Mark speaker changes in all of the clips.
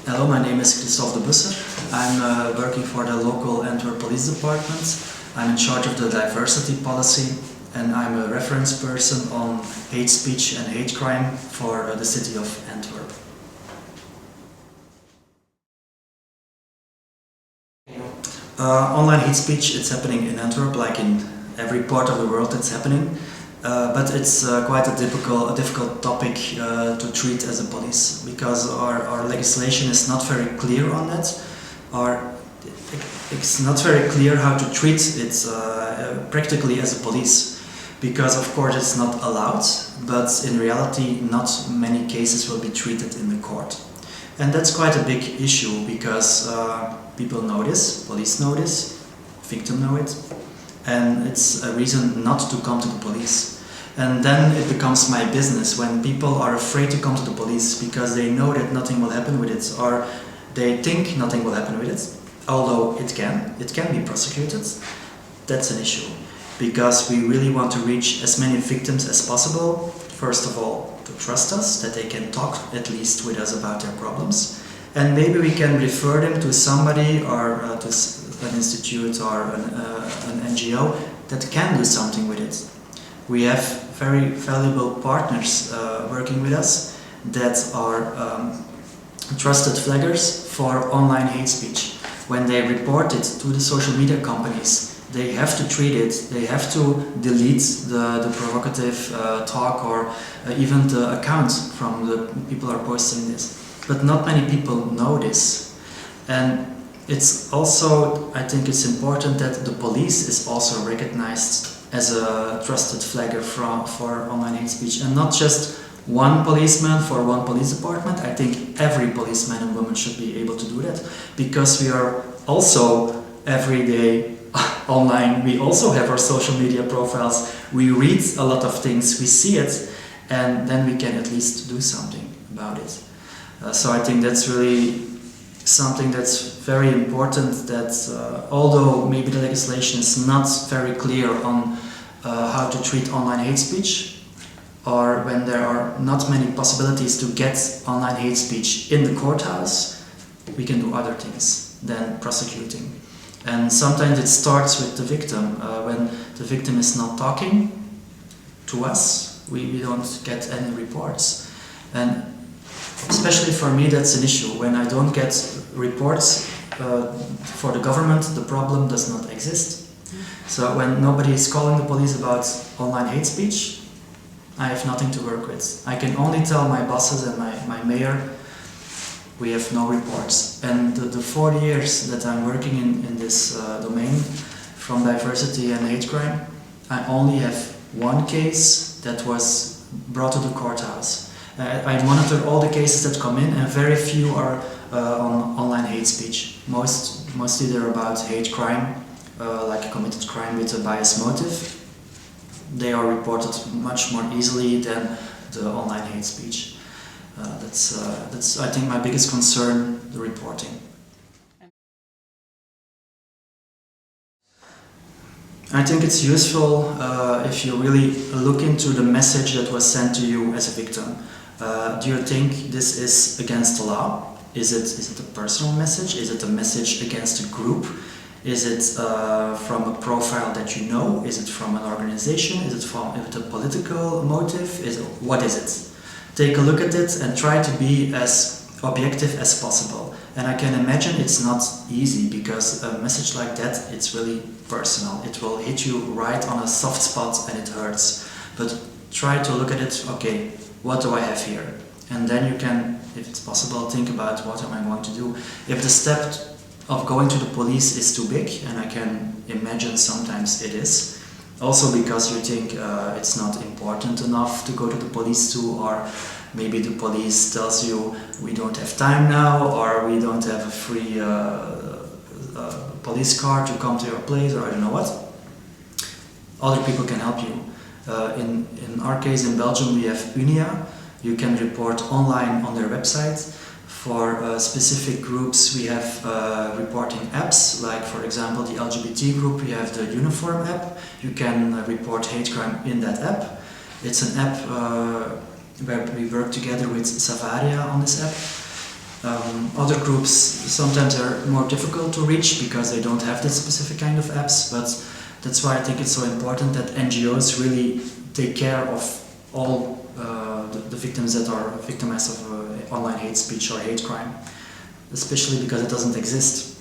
Speaker 1: Hello, my name is Kristof De Busser. I'm working for the local Antwerp Police department. I'm in charge of the diversity policy and I'm a reference person on hate speech and hate crime for the city of Antwerp. Online hate speech, it's happening in Antwerp, like in every part of the world it's happening. But it's quite a difficult topic to treat as a police, because our legislation is not very clear on that. It's not very clear how to treat it practically as a police, because of course it's not allowed, but in reality not many cases will be treated in the court. And that's quite a big issue, because people know this, police know this, victims know it, and it's a reason not to come to the police. And then it becomes my business when people are afraid to come to the police because they know that nothing will happen with it, or they think nothing will happen with it, although it can be prosecuted. That's an issue, because we really want to reach as many victims as possible. First of all, to trust us, that they can talk at least with us about their problems, and maybe we can refer them to somebody or to an institute or an NGO that can do something with it. We have very valuable partners working with us that are trusted flaggers for online hate speech. When they report it to the social media companies, they have to treat it, they have to delete the provocative talk or even the account from the people who are posting this. But not many people know this. And it's also, I think it's important that the police is also recognized as a trusted flagger for online hate speech, and not just one policeman for one police department. I think every policeman and woman should be able to do that, because we are also every day online. We also have our social media profiles, we read a lot of things, we see it, and then we can at least do something about it. So I think that's really something that's very important, that although maybe the legislation is not very clear on how to treat online hate speech, or when there are not many possibilities to get online hate speech in the courthouse, we can do other things than prosecuting. And sometimes it starts with the victim. When the victim is not talking to us, we don't get any reports. And especially for me, that's an issue. When I don't get reports for the government, the problem does not exist. So when nobody is calling the police about online hate speech, I have nothing to work with. I can only tell my bosses and my mayor, we have no reports. And the 4 years that I'm working in this domain, from diversity and hate crime, I only have one case that was brought to the courthouse. I monitor all the cases that come in, and very few are on online hate speech. Mostly they're about hate crime, like committed crime with a biased motive. They are reported much more easily than the online hate speech. That's I think my biggest concern, the reporting. I think it's useful if you really look into the message that was sent to you as a victim. Do you think this is against the law? Is it a personal message? Is it a message against a group? Is it from a profile that you know? Is it from an organization? Is it a political motive? What is it? Take a look at it and try to be as objective as possible. And I can imagine it's not easy, because a message like that, it's really personal. It will hit you right on a soft spot and it hurts. But try to look at it, okay, what do I have here? And then you can, if it's possible, think about what am I going to do. If the step of going to the police is too big, and I can imagine sometimes it is, also because you think it's not important enough to go to the police too, or maybe the police tells you we don't have time now, or we don't have a free police car to come to your place, or I don't know what. Other people can help you. In our case in Belgium we have Unia. You can report online on their website. For specific groups we have reporting apps, like for example the LGBT group, we have the Uniform app. You can report hate crime in that app. It's an app where we work together with Savaria on this app. Other groups sometimes are more difficult to reach because they don't have this specific kind of apps, but that's why I think it's so important that NGOs really take care of all the victims that are victimized of online hate speech or hate crime, especially because it doesn't exist.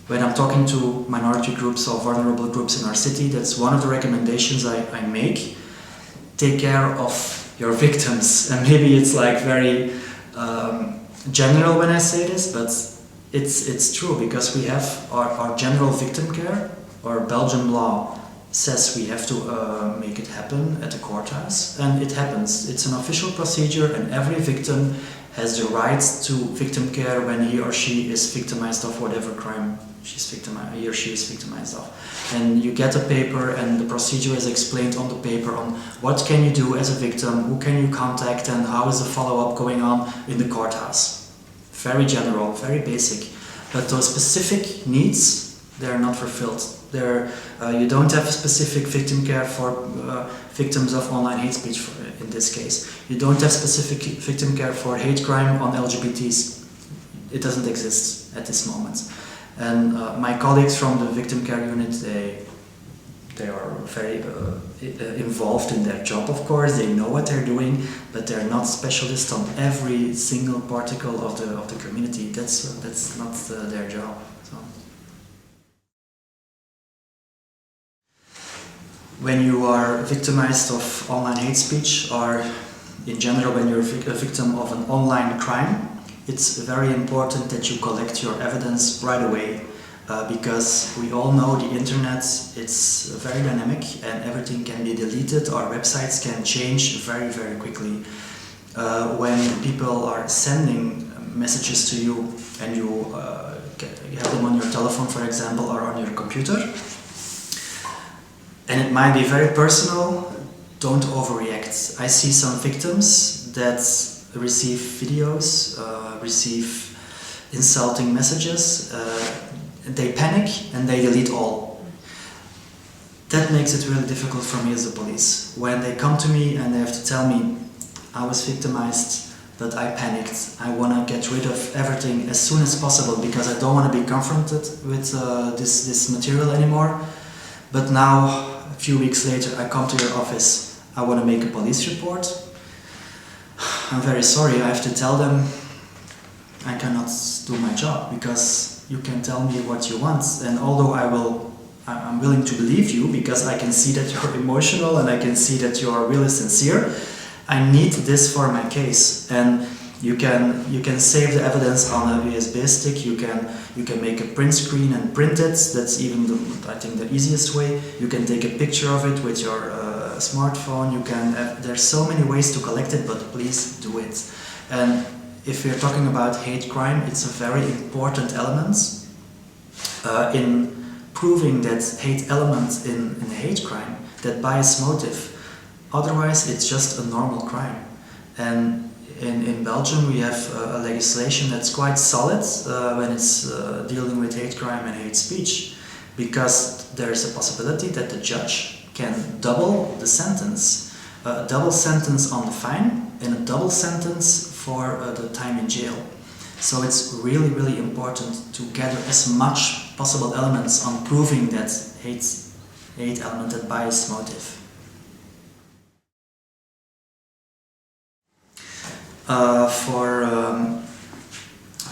Speaker 1: When I'm talking to minority groups or vulnerable groups in our city, that's one of the recommendations I make. Take care of your victims. And maybe it's like very general when I say this, but it's true, because we have our general victim care. Our Belgian law says we have to make it happen at the courthouse, and it happens. It's an official procedure, and every victim has the right to victim care when he or she is victimized of whatever crime he or she is victimized of. And you get a paper, and the procedure is explained on the paper on what can you do as a victim, who can you contact, and how is the follow-up going on in the courthouse. Very general, very basic. But those specific needs, they're not fulfilled. You don't have specific victim care for victims of online hate speech, in this case. You don't have specific victim care for hate crime on LGBTs. It doesn't exist at this moment. And my colleagues from the victim care unit, they are very involved in their job, of course. They know what they're doing, but they're not specialists on every single particle of the community. That's not their job. So. When you are victimized of online hate speech, or in general when you're a victim of an online crime, it's very important that you collect your evidence right away, because we all know the internet, it's very dynamic and everything can be deleted. Our websites can change very, very quickly. When people are sending messages to you and you have them on your telephone, for example, or on your computer, and it might be very personal, don't overreact. I see some victims that receive videos, receive insulting messages, they panic and they delete all. That makes it really difficult for me as a police. When they come to me and they have to tell me, I was victimized, but I panicked, I want to get rid of everything as soon as possible because I don't want to be confronted with this material anymore. But now, a few weeks later, I come to your office, I want to make a police report. I'm very sorry, I have to tell them I cannot do my job, because you can tell me what you want, and although I'm willing to believe you because I can see that you're emotional and I can see that you are really sincere, I need this for my case. And you can save the evidence on a USB stick, you can make a print screen and print it. That's even I think the easiest way. You can take a picture of it with your smartphone. There's so many ways to collect it, but please do it. And if we're talking about hate crime, it's a very important element in proving that hate element in hate crime, that bias motive. Otherwise, it's just a normal crime. And in Belgium, we have a legislation that's quite solid when it's dealing with hate crime and hate speech, because there's a possibility that the judge can double the sentence, a double sentence on the fine and a double sentence for the time in jail. So it's really, really important to gather as much possible elements on proving that hate element, that bias motive.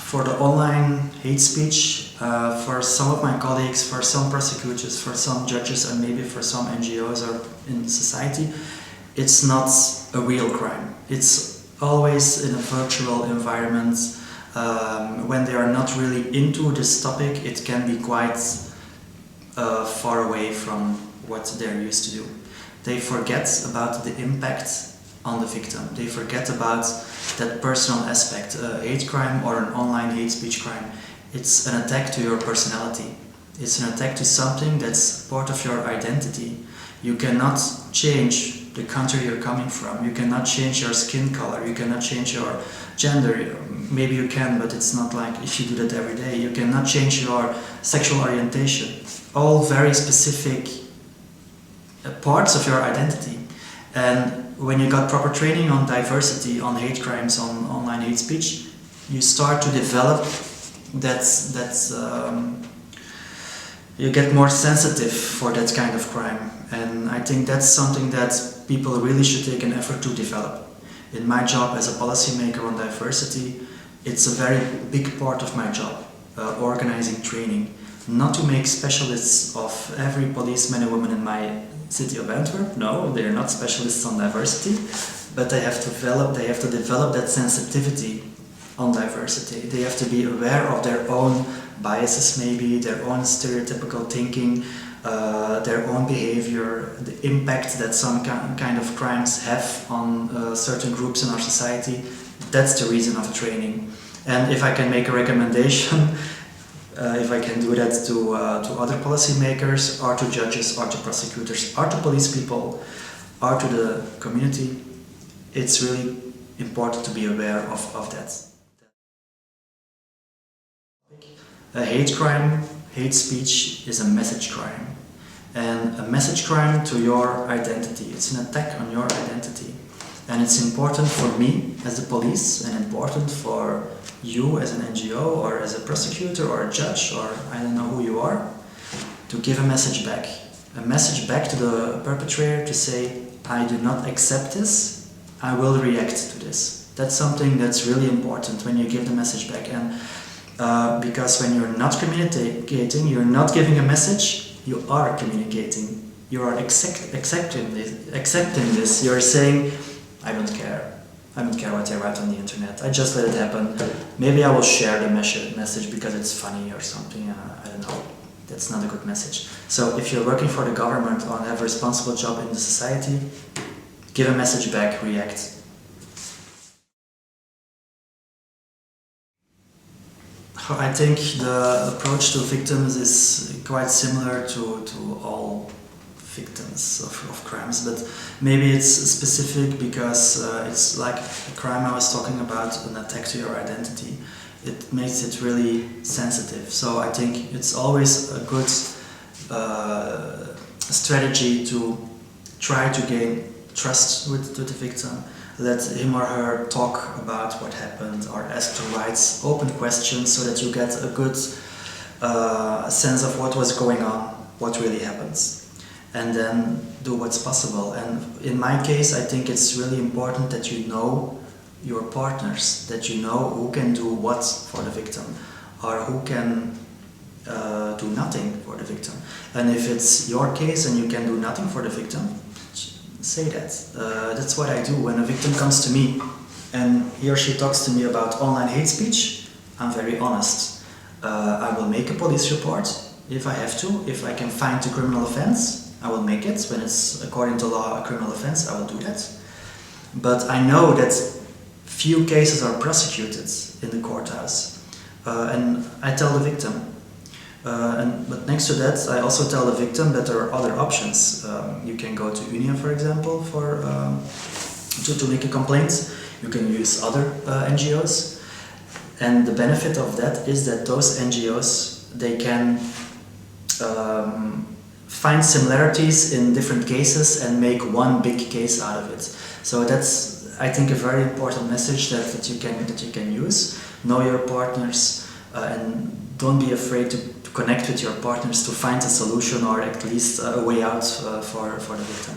Speaker 1: For the online hate speech, for some of my colleagues, for some prosecutors, for some judges, and maybe for some NGOs or in society, it's not a real crime. It's always in a virtual environment. When they are not really into this topic, it can be quite far away from what they're used to do. They forget about the impact on the victim. They forget about that personal aspect. Hate crime or an online hate speech crime, it's an attack to your personality. It's an attack to something that's part of your identity. You cannot change the country you're coming from. You cannot change your skin color. You cannot change your gender. Maybe you can, but it's not like if you do that every day. You cannot change your sexual orientation. All very specific parts of your identity. And when you got proper training on diversity, on hate crimes, on online hate speech, you start to develop you get more sensitive for that kind of crime, and I think that's something that people really should take an effort to develop. In my job as a policymaker on diversity, it's a very big part of my job, organizing training, not to make specialists of every policeman and woman in my city of Antwerp. No, they're not specialists on diversity, but they have to develop that sensitivity on diversity. They have to be aware of their own biases, maybe their own stereotypical thinking, their own behavior, the impact that some kind of crimes have on certain groups in our society. That's the reason of the training. And if I can make a recommendation, if I can do that to other policymakers, or to judges, or to prosecutors, or to police people, or to the community, it's really important to be aware of that. A hate crime, hate speech, is a message crime. And a message crime to your identity. It's an attack on your identity. And it's important for me as the police, and important for you as an NGO, or as a prosecutor, or a judge, or I don't know who you are, to give a message back. A message back to the perpetrator to say, I do not accept this, I will react to this. That's something that's really important when you give the message back. And because when you're not communicating, you're not giving a message, you are communicating. You are accepting this. You're saying, I don't care. I don't care what they write on the internet. I just let it happen. Maybe I will share the message because it's funny or something. I don't know. That's not a good message. So if you're working for the government or have a responsible job in the society, give a message back, react. I think the approach to victims is quite similar to all victims of crimes, but maybe it's specific because it's like a crime I was talking about, an attack to your identity. It makes it really sensitive. So I think it's always a good strategy to try to gain trust with the victim. Let him or her talk about what happened, or ask the right open questions so that you get a good sense of what was going on, what really happens, and then do what's possible. And in my case, I think it's really important that you know your partners, that you know who can do what for the victim, or who can do nothing for the victim. And if it's your case and you can do nothing for the victim, say that. That's what I do when a victim comes to me and he or she talks to me about online hate speech. I'm very honest. I will make a police report if I have to. If I can find a criminal offense, I will make it. When it's according to law a criminal offense, I will do that. But I know that few cases are prosecuted in the courthouse, and I tell the victim. But next to that, I also tell the victim that there are other options. You can go to Union, for example, to make a complaint. You can use other NGOs. And the benefit of that is that those NGOs, they can find similarities in different cases and make one big case out of it. So that's, I think, a very important message that you can use. Know your partners, and don't be afraid to connect with your partners to find a solution, or at least a way out for the victim.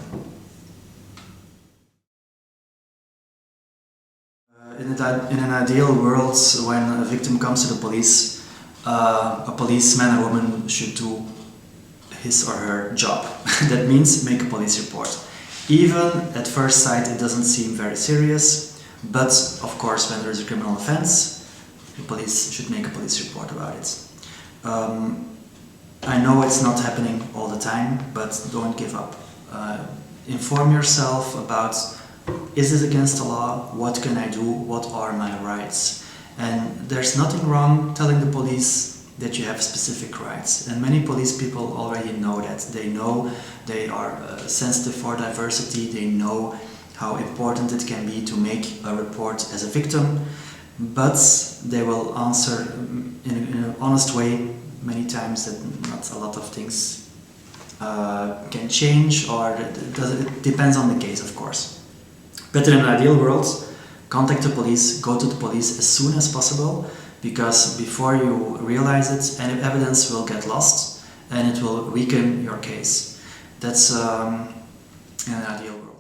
Speaker 1: In an ideal world, when a victim comes to the police, a policeman or woman should do his or her job. That means make a police report. Even at first sight it doesn't seem very serious, but of course when there is a criminal offense, the police should make a police report about it. I know it's not happening all the time, but don't give up. Inform yourself about, is this against the law? What can I do? What are my rights? And there's nothing wrong telling the police that you have specific rights. And many police people already know that. They know they are sensitive for diversity. They know how important it can be to make a report as a victim. But they will answer in an honest way many times that not a lot of things can change, or it depends on the case, of course. But in an ideal world, contact the police, go to the police as soon as possible, because before you realize it, any evidence will get lost and it will weaken your case. That's an ideal world.